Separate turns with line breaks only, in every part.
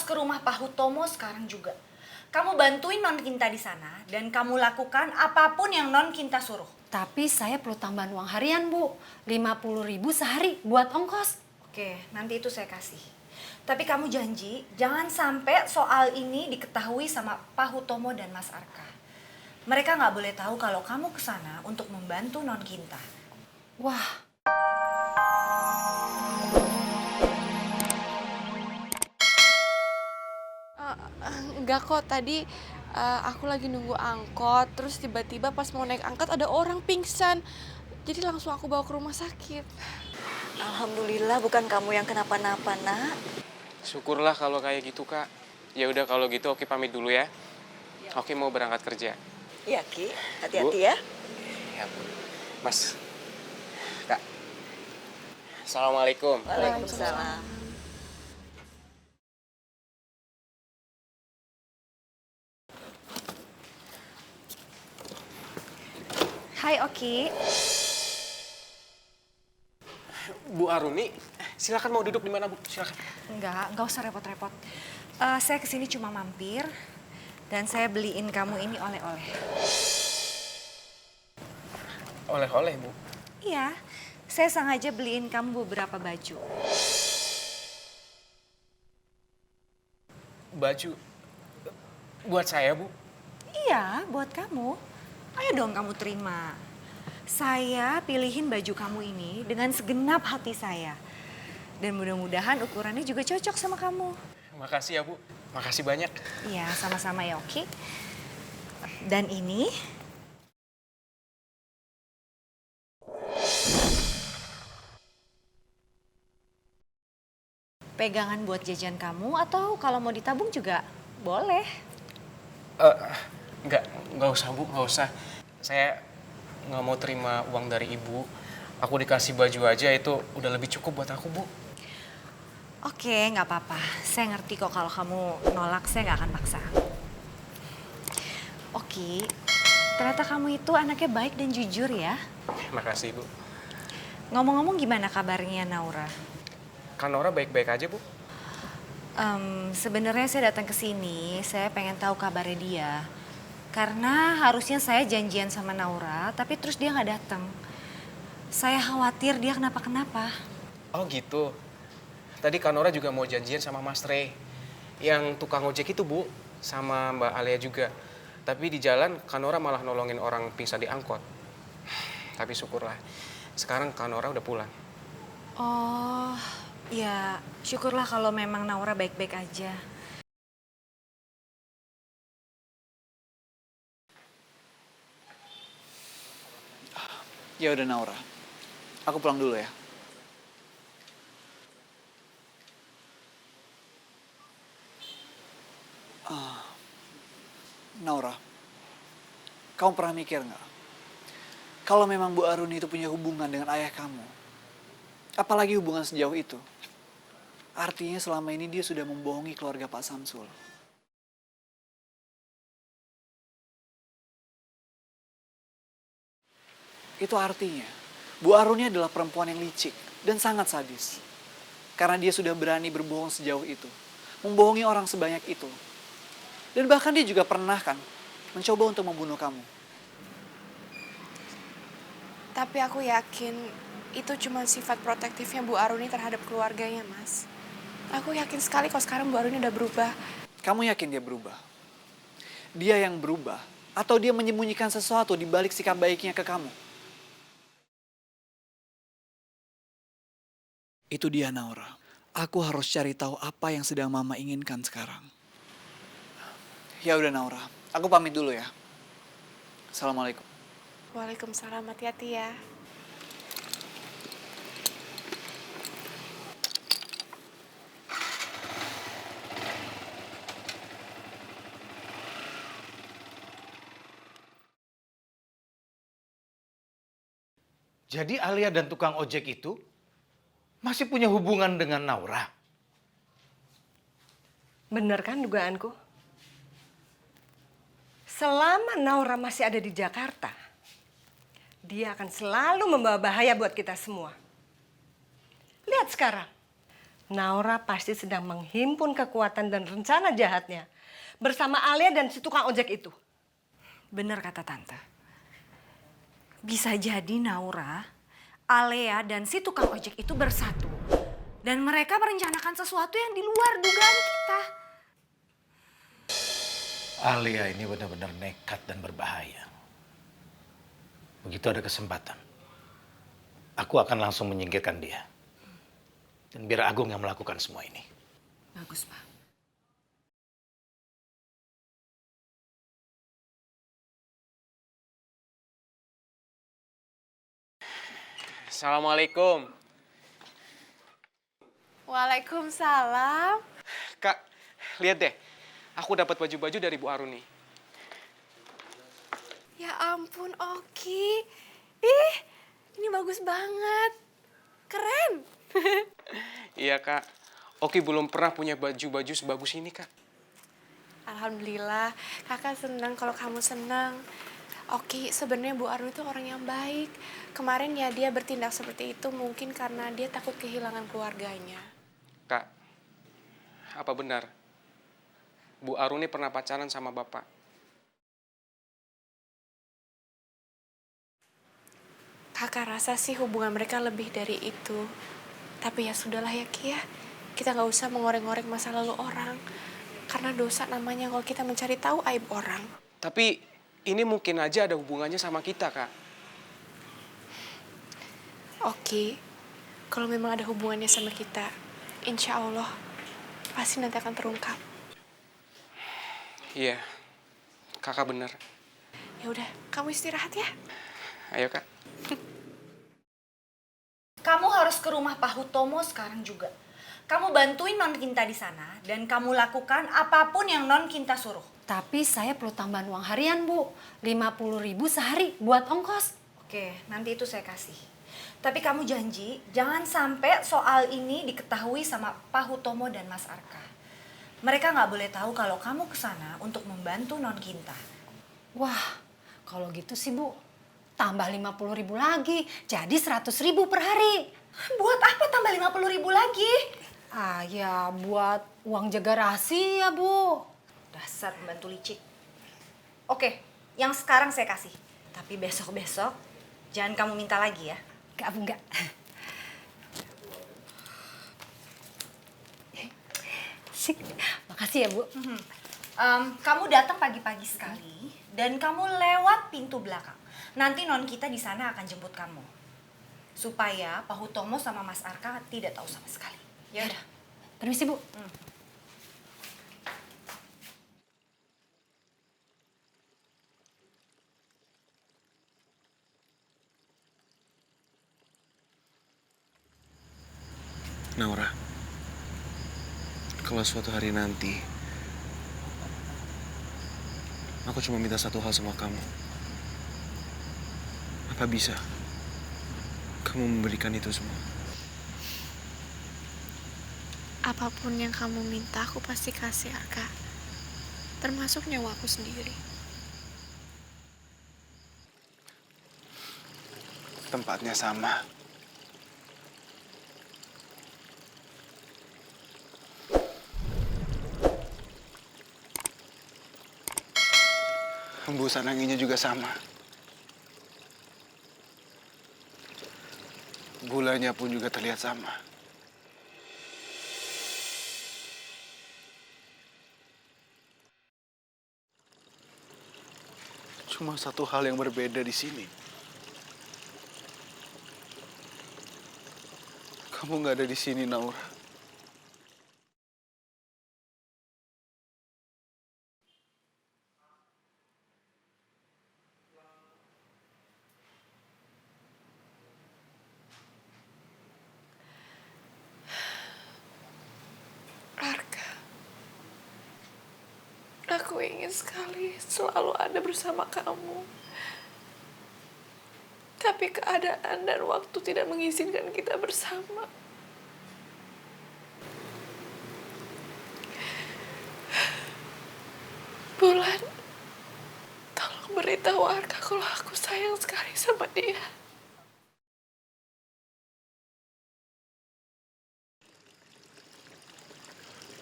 ke rumah Pak Hutomo sekarang juga. Kamu bantuin Non Kinta di sana dan kamu lakukan apapun yang Non Kinta suruh.
Tapi saya perlu tambahan uang harian, Bu. 50.000 sehari buat ongkos.
Oke, nanti itu saya kasih. Tapi kamu janji jangan sampai soal ini diketahui sama Pak Hutomo dan Mas Arka. Mereka nggak boleh tahu kalau kamu ke sana untuk membantu Non Kinta.
Wah,
Enggak kok, tadi aku lagi nunggu angkot, terus tiba-tiba pas mau naik angkot ada orang pingsan. Jadi langsung aku bawa ke rumah sakit.
Alhamdulillah bukan kamu yang kenapa-napa, Nak.
Syukurlah kalau kayak gitu, Kak. Ya udah kalau gitu Oki pamit dulu ya. Oki mau berangkat kerja.
Iya, Ki. Hati-hati
Bu.
ya.
Ya, Bu. Mas. Kak. Assalamualaikum.
Waalaikumsalam.
Hai Oki.
Bu Aruni, silakan mau duduk di mana, Bu? Silakan.
Enggak usah repot-repot. Saya kesini cuma mampir dan saya beliin kamu ini oleh-oleh.
Oleh-oleh, Bu.
Iya, saya sengaja beliin kamu beberapa baju.
Baju buat saya, Bu.
Iya, buat kamu. Ayo dong kamu terima. Saya pilihin baju kamu ini dengan segenap hati saya. Dan mudah-mudahan ukurannya juga cocok sama kamu.
Makasih ya, Bu. Makasih banyak.
Iya, sama-sama ya Oki. Dan ini pegangan buat jajan kamu atau kalau mau ditabung juga boleh.
Nggak usah, Bu. Nggak usah. Saya nggak mau terima uang dari Ibu. Aku dikasih baju aja itu udah lebih cukup buat aku, Bu.
Oke, nggak apa-apa. Saya ngerti kok kalau kamu nolak, saya nggak akan paksa. Oki, ternyata kamu itu anaknya baik dan jujur ya.
Makasih, Bu.
Ngomong-ngomong gimana kabarnya Naura?
Kan Nora baik-baik aja, Bu.
Sebenarnya saya datang ke sini, saya pengen tahu kabarnya dia. Karena harusnya saya janjian sama Naura, tapi terus dia nggak datang. Saya khawatir dia kenapa-kenapa.
Oh gitu. Tadi Kanora juga mau janjian sama Mas Rey. Yang tukang ojek itu, Bu. Sama Mbak Alia juga. Tapi di jalan Kanora malah nolongin orang pingsan di angkot. Tapi syukurlah. Sekarang Kanora udah pulang.
Oh, ya syukurlah kalau memang Naura baik-baik aja.
Ya udah Naura, aku pulang dulu ya. Naura, kamu pernah mikir nggak? Kalau memang Bu Aruni itu punya hubungan dengan ayah kamu, apalagi hubungan sejauh itu, artinya selama ini dia sudah membohongi keluarga Pak Samsul. Itu artinya Bu Aruni adalah perempuan yang licik dan sangat sadis. Karena dia sudah berani berbohong sejauh itu. Membohongi orang sebanyak itu. Dan bahkan dia juga pernah kan mencoba untuk membunuh kamu.
Tapi aku yakin itu cuma sifat protektifnya Bu Aruni terhadap keluarganya, Mas. Aku yakin sekali kok sekarang Bu Aruni udah berubah.
Kamu yakin dia berubah? Dia yang berubah? Atau dia menyembunyikan sesuatu di balik sikap baiknya ke kamu? Itu dia Naura. Aku harus cari tahu apa yang sedang Mama inginkan sekarang. Ya udah Naura, aku pamit dulu ya. Assalamualaikum.
Waalaikumsalam, hati-hati ya.
Jadi Alia dan tukang ojek itu masih punya hubungan dengan Naura?
Bener kan dugaanku? Selama Naura masih ada di Jakarta, dia akan selalu membawa bahaya buat kita semua. Lihat sekarang, Naura pasti sedang menghimpun kekuatan dan rencana jahatnya bersama Alia dan si tukang ojek itu.
Bener kata Tante. Bisa jadi Naura, Alea, dan si tukang ojek itu bersatu. Dan mereka merencanakan sesuatu yang di luar dugaan kita.
Alia ini benar-benar nekat dan berbahaya. Begitu ada kesempatan, aku akan langsung menyingkirkan dia. Dan biar Agung yang melakukan semua ini.
Bagus, Pak.
Assalamualaikum.
Waalaikumsalam.
Kak, lihat deh. Aku dapat baju-baju dari Bu Aruni.
Ya ampun, Oki. Ih, ini bagus banget. Keren.
Iya, Kak. Oki belum pernah punya baju-baju sebagus ini, Kak.
Alhamdulillah, kakak senang kalau kamu senang. Oki, sebenarnya Bu Aruni itu orang yang baik. Kemarin ya dia bertindak seperti itu mungkin karena dia takut kehilangan keluarganya.
Kak, apa benar Bu Aruni pernah pacaran sama Bapak?
Kakak rasa sih hubungan mereka lebih dari itu. Tapi ya sudahlah ya Ki ya. Kita nggak usah mengorek-ngorek masa lalu orang. Karena dosa namanya kalau kita mencari tahu aib orang.
Tapi ini mungkin aja ada hubungannya sama kita, Kak.
Oke, kalau memang ada hubungannya sama kita, insya Allah pasti nanti akan terungkap.
Iya, Kakak benar.
Ya udah, kamu istirahat ya.
Ayo, Kak.
Kamu harus ke rumah Pak Hutomo sekarang juga. Kamu bantuin Non Kinta di sana dan kamu lakukan apapun yang Non Kinta suruh.
Tapi saya perlu tambahan uang harian, Bu. 50.000 sehari buat ongkos.
Oke, nanti itu saya kasih. Tapi kamu janji jangan sampai soal ini diketahui sama Pak Hutomo dan Mas Arka. Mereka nggak boleh tahu kalau kamu ke sana untuk membantu Non Kinta.
Wah, kalau gitu sih, Bu. Tambah 50.000 lagi, jadi 100.000 per hari.
Buat apa tambah 50.000 lagi?
Ah, ya buat uang jaga rahasia, Bu.
Dasar pembantu licik. Oke, yang sekarang saya kasih. Tapi besok-besok jangan kamu minta lagi ya.
Enggak, Bu, enggak. Sik, makasih ya, Bu.
Kamu datang pagi-pagi sekali dan kamu lewat pintu belakang. Nanti Non kita di sana akan jemput kamu. Supaya Pak Hutomo sama Mas Arka tidak tahu sama sekali. Ya udah.
Permisi, Bu.
Naura, kalau suatu hari nanti aku cuma minta satu hal sama kamu. Apa bisa kamu memberikan itu semua?
Apapun yang kamu minta, aku pasti kasih, Arka. Termasuk nyawa aku sendiri.
Tempatnya sama. Hembusan anginnya juga sama. Gulanya pun juga terlihat sama. Cuma satu hal yang berbeda di sini. Kamu nggak ada di sini, Naura.
Arka, aku ingin sekali selalu ada bersama kamu. Tapi keadaan dan waktu tidak mengizinkan kita bersama. Bulan, tolong beritahu Arka kalau aku sayang sekali sama dia.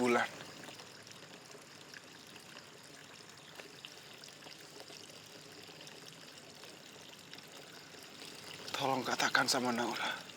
Bulan. Tolong katakan sama Naura.